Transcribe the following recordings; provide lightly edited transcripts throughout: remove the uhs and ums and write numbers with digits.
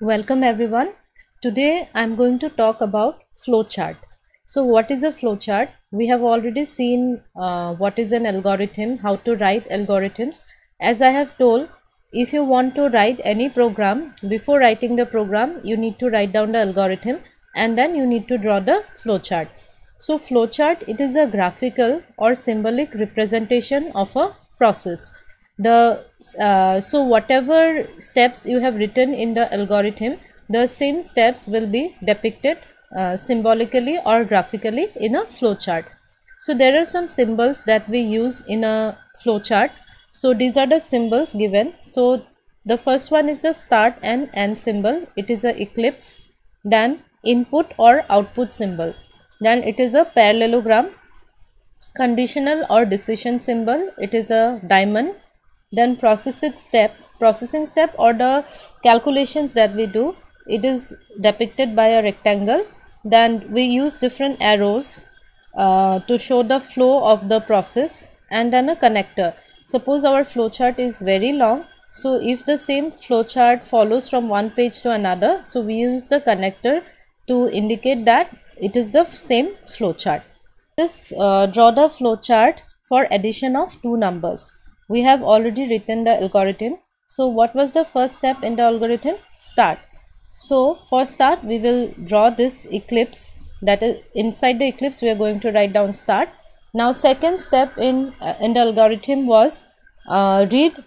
Welcome everyone. Today I'm going to talk about flowchart. So what is a flowchart? We have already seen what is an algorithm, how to write algorithms. As I have told, if you want to write any program, before writing the program, you need to write down the algorithm and then you need to draw the flowchart. So flowchart, it is a graphical or symbolic representation of a process. So whatever steps you have written in the algorithm, the same steps will be depicted symbolically or graphically in a flowchart. So there are some symbols that we use in a flowchart. So these are the symbols given. So the first one is the start and end symbol. It is a ellipse. Then input or output symbol. Then it is a parallelogram. Conditional or decision symbol. It is a diamond. Then processing step or the calculations that we do, it is depicted by a rectangle. Then we use different arrows to show the flow of the process, and then a connector. Suppose our flowchart is very long, so if the same flowchart follows from one page to another, so we use the connector to indicate that it is the same flowchart. This draw the flowchart for addition of two numbers. We have already written the algorithm. So what was the first step in the algorithm? Start. So for start, we will draw this ellipse. That is, inside the ellipse we are going to write down start. Now second step in the algorithm was read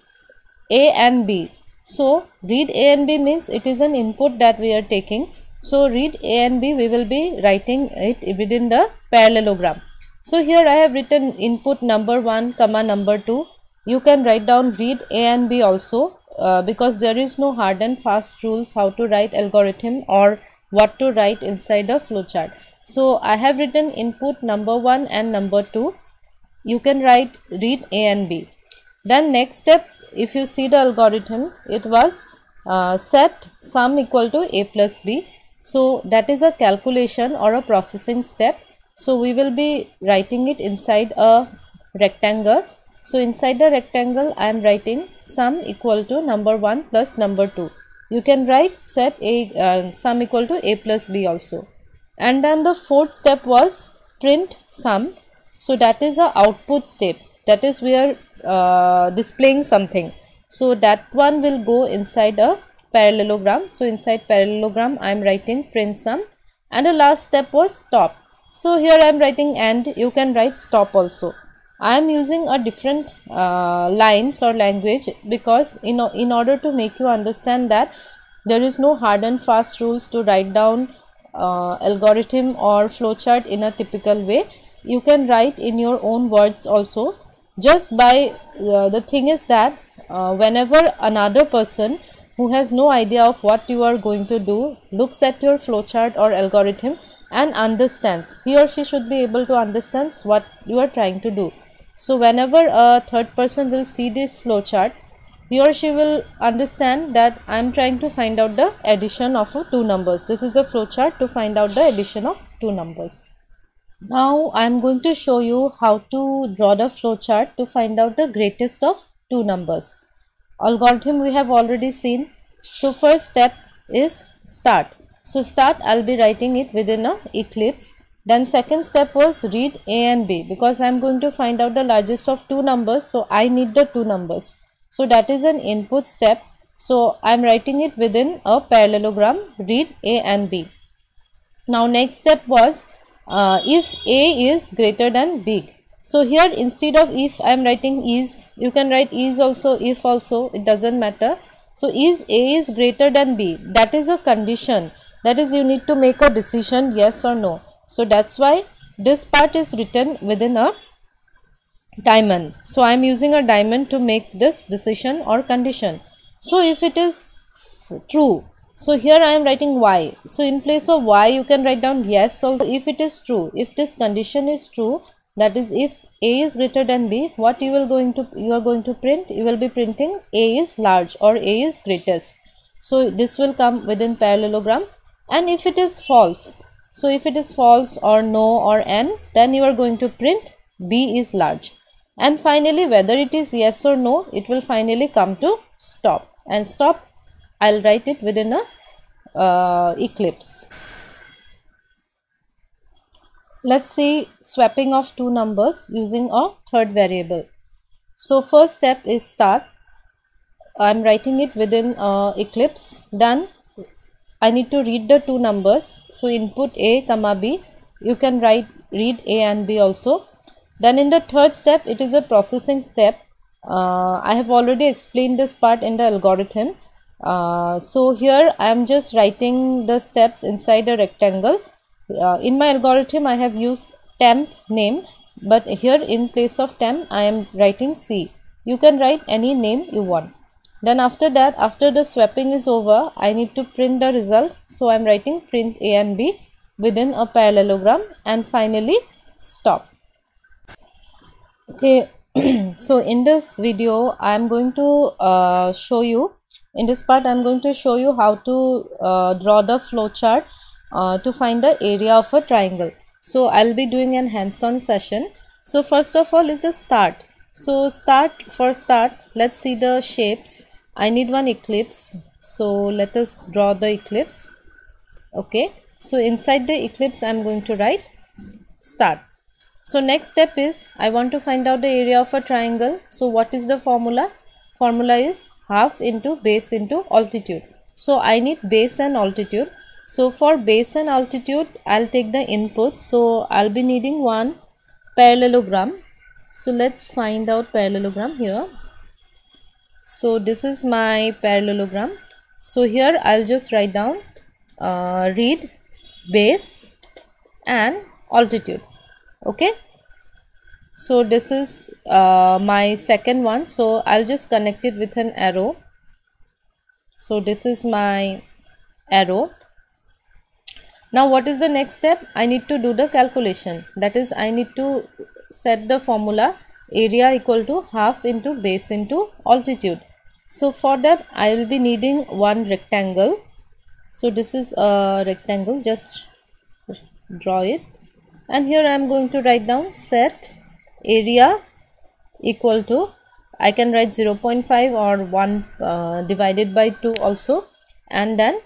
A and B. So read A and B means it is an input that we are taking. So read A and B, we will be writing it within the parallelogram. So here I have written input number 1 comma number 2. You can write down read A and B also because there is no hard and fast rules how to write algorithm or what to write inside a flowchart. So I have written input number 1 and number 2. You can write read A and B. Then next step, if you see the algorithm, it was set sum equal to A plus B. So that is a calculation or a processing step. So we will be writing it inside a rectangle. So inside the rectangle I am writing sum equal to number 1 plus number 2. You can write set a sum equal to A plus B also. And then the fourth step was print sum. So that is a output step. That is we are displaying something. So that one will go inside a parallelogram. So inside parallelogram I am writing print sum. And the last step was stop. So here I am writing end. You can write stop also. I am using a different lines or language because in order to make you understand that there is no hard and fast rules to write down algorithm or flowchart in a typical way. You can write in your own words also. Just by the thing is that whenever another person who has no idea of what you are going to do looks at your flowchart or algorithm and understands, he or she should be able to understand what you are trying to do. So whenever a third person will see this flowchart, he or she will understand that I am trying to find out the addition of two numbers. This is a flowchart to find out the addition of two numbers. Now I am going to show you how to draw the flowchart to find out the greatest of two numbers. Algorithm we have already seen. So first step is start. So start, I'll be writing it within a ellipse. Then second step was read A and B because I am going to find out the largest of two numbers. So I need the two numbers. So that is an input step. So I am writing it within a parallelogram, read A and B. Now next step was if A is greater than B. So here instead of if I am writing is, you can write is also, if also, it doesn't matter. So is A is greater than B, that is a condition, that is you need to make a decision yes or no. So that's why this part is written within a diamond. So I am using a diamond to make this decision or condition. So if it is true, so here I am writing y. So in place of y you can write down yes also if it is true. If this condition is true, that is if A is greater than B, what you are going to print? You will be printing A is large or A is greatest. So this will come within parallelogram. And if it is false, so if it is false or no or n, then you are going to print B is large. And finally whether it is yes or no, it will finally come to stop. And stop, I'll write it within a eclipse. Let's see swapping of two numbers using a third variable. So first step is start. I'm writing it within eclipse. Done. I need to read the two numbers. So input A comma B. You can read A and B also. Then in the third step, it is a processing step. I have already explained this part in the algorithm. So here I am just writing the steps inside a rectangle. In my algorithm I have used temp name, but here in place of temp I am writing C. You can write any name you want. Then after that, after the swapping is over, I need to print the result. So I am writing print A and B within a parallelogram, and finally stop. Okay, so in this video I am going to show you, in this part I am going to show you how to draw the flowchart to find the area of a triangle. So I'll be doing an hands-on session. So first of all is the start. So for start, let's see the shapes. I need one eclipse, so let us draw the eclipse. Okay, so inside the eclipse I'm going to write start. So next step is I want to find out the area of a triangle. So what is the formula? Formula is half into base into altitude. So I need base and altitude. So for base and altitude I'll take the input. So I'll be needing one parallelogram. So let's find out parallelogram here. So this is my parallelogram. So here I'll just write down read base and altitude. Okay, so this is my second one. So I'll just connect it with an arrow. So this is my arrow. Now what is the next step? I need to do the calculation. That is, I need to set the formula area equal to half into base into altitude. So for that I will be needing one rectangle. So this is a rectangle, just draw it, and here I am going to write down set area equal to, I can write 0.5 or 1 divided by 2 also, and then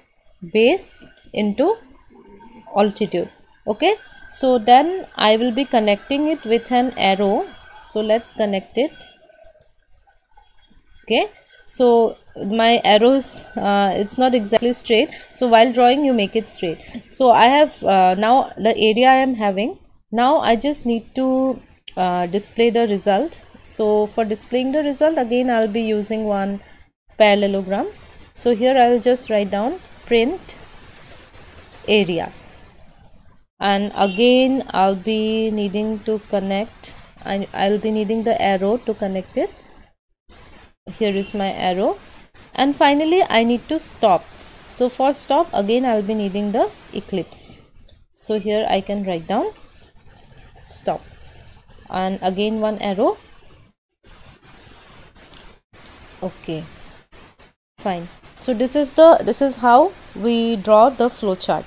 base into altitude. Okay, so then I will be connecting it with an arrow. So let's connect it. Okay, so my arrows, it's not exactly straight, so while drawing you make it straight. So I have now the area I am having. Now I just need to display the result. So for displaying the result, again I'll be using one parallelogram. So here I'll just write down print area, and again I'll be needing to connect, I'll be needing the arrow to connect it. Here is my arrow, and finally I need to stop. So for stop, again I'll be needing the eclipse. So here I can write down stop, and again one arrow. Okay, fine. So this is how we draw the flowchart.